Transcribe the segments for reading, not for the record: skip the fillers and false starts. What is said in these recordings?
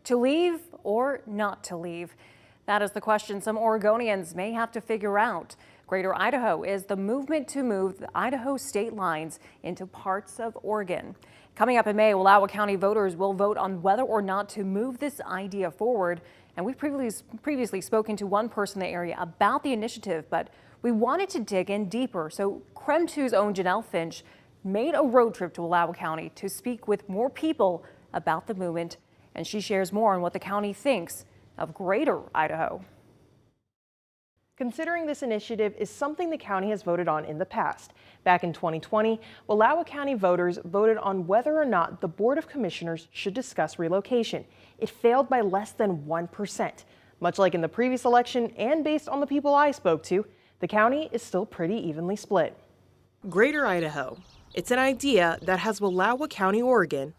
To leave or not to leave? That is the question some Oregonians may have to figure out. Greater Idaho is the movement to move the Idaho state lines into parts of Oregon. Coming up in May, Wallowa County voters will vote on whether or not to move this idea forward. And we've previously spoken to one person in the area about the initiative, but we wanted to dig in deeper. So KREM 2's own Janelle Finch made a road trip to Wallowa County to speak with more people about the movement. And she shares more on what the county thinks of Greater Idaho. Considering this initiative is something the county has voted on in the past. Back in 2020, Wallowa County voters voted on whether or not the Board of Commissioners should discuss relocation. It failed by less than 1%. Much like in the previous election and based on the people I spoke to, the county is still pretty evenly split. Greater Idaho. It's an idea that has Wallowa County, Oregon,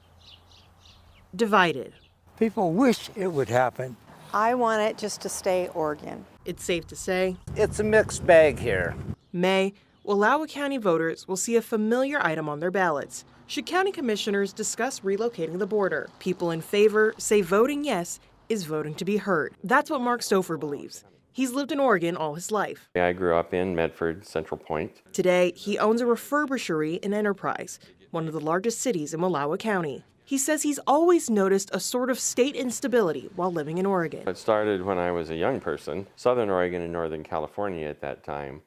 divided. People wish it would happen. I want it just to stay Oregon. It's safe to say it's a mixed bag here. May, Wallowa County voters will see a familiar item on their ballots. Should county commissioners discuss relocating the border? People in favor say voting yes is voting to be heard. That's what Mark Stouffer believes. He's lived in Oregon all his life. I grew up in Medford, Central Point. Today, he owns a refurbishery in Enterprise, one of the largest cities in Wallowa County. He says he's always noticed a sort of state instability while living in Oregon. It started when I was a young person. Southern Oregon and Northern California at that time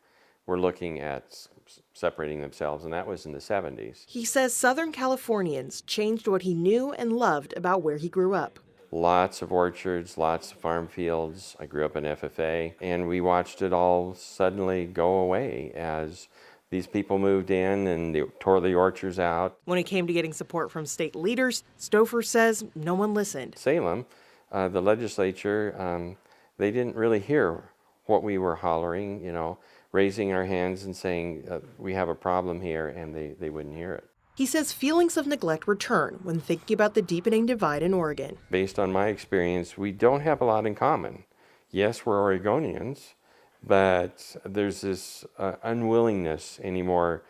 were looking at separating themselves, and that was in the 70s. He says Southern Californians changed what he knew and loved about where he grew up. Lots of orchards, lots of farm fields. I grew up in FFA, and we watched it all suddenly go away as these people moved in and they tore the orchards out. When it came to getting support from state leaders, Stouffer says no one listened. Salem, the legislature, they didn't really hear what we were hollering, raising our hands and saying, we have a problem here, and they wouldn't hear it. He says feelings of neglect return when thinking about the deepening divide in Oregon. Based on my experience, we don't have a lot in common. Yes, we're Oregonians, but there's this unwillingness anymore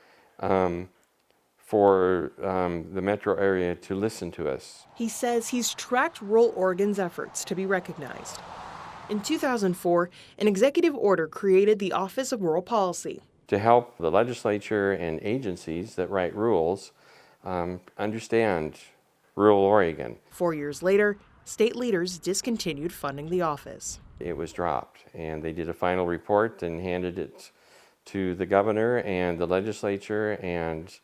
for the metro area to listen to us. He says he's tracked rural Oregon's efforts to be recognized. In 2004, an executive order created the Office of Rural Policy to help the legislature and agencies that write rules understand rural Oregon. 4 years later, state leaders discontinued funding the office. It was dropped, and they did a final report and handed it to the governor and the legislature, and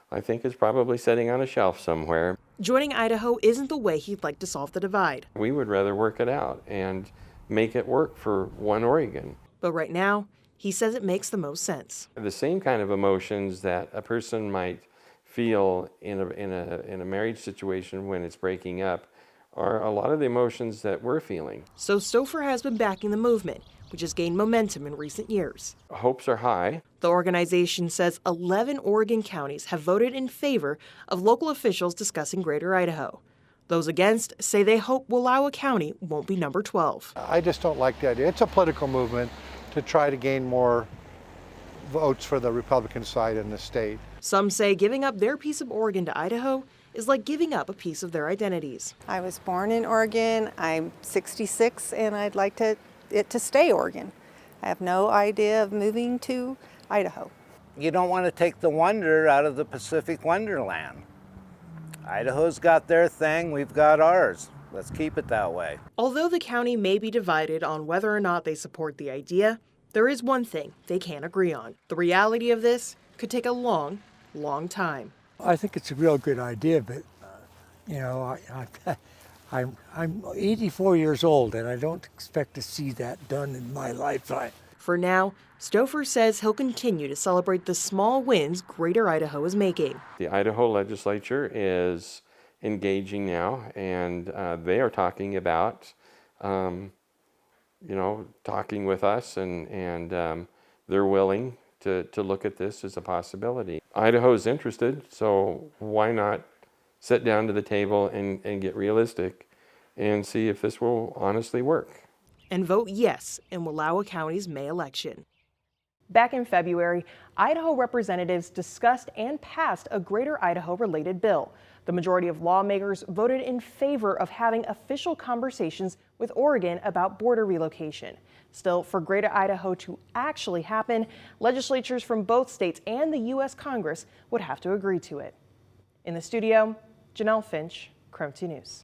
I think it's probably sitting on a shelf somewhere. Joining Idaho isn't the way he'd like to solve the divide. We would rather work it out and make it work for one Oregon. But right now, he says it makes the most sense. The same kind of emotions that a person might feel in a marriage situation when it's breaking up are a lot of the emotions that we're feeling. So Stouffer has been backing the movement, which has gained momentum in recent years. Hopes are high. The organization says 11 Oregon counties have voted in favor of local officials discussing Greater Idaho. Those against say they hope Wallowa County won't be number 12. I just don't like the idea. It's a political movement to try to gain more votes for the Republican side in the state. Some say giving up their piece of Oregon to Idaho is like giving up a piece of their identities. I was born in Oregon. I'm 66 and I'd like it to stay Oregon. I have no idea of moving to Idaho. You don't want to take the wonder out of the Pacific Wonderland. Idaho's got their thing, we've got ours. Let's keep it that way. Although the county may be divided on whether or not they support the idea, there is one thing they can't agree on. The reality of this could take a long, long time. I think it's a real good idea, but I'm 84 years old, and I don't expect to see that done in my lifetime. For now, Stouffer says he'll continue to celebrate the small wins Greater Idaho is making. The Idaho legislature is engaging now, and they are talking about, talking with us, and they're willing to look at this as a possibility. Idaho is interested, so why not sit down to the table and get realistic and see if this will honestly work. And vote yes in Wallowa County's May election. Back in February, Idaho representatives discussed and passed a Greater Idaho-related bill. The majority of lawmakers voted in favor of having official conversations with Oregon about border relocation. Still, for Greater Idaho to actually happen, legislatures from both states and the U.S. Congress would have to agree to it. In the studio, Janelle Finch, KREM 2 News.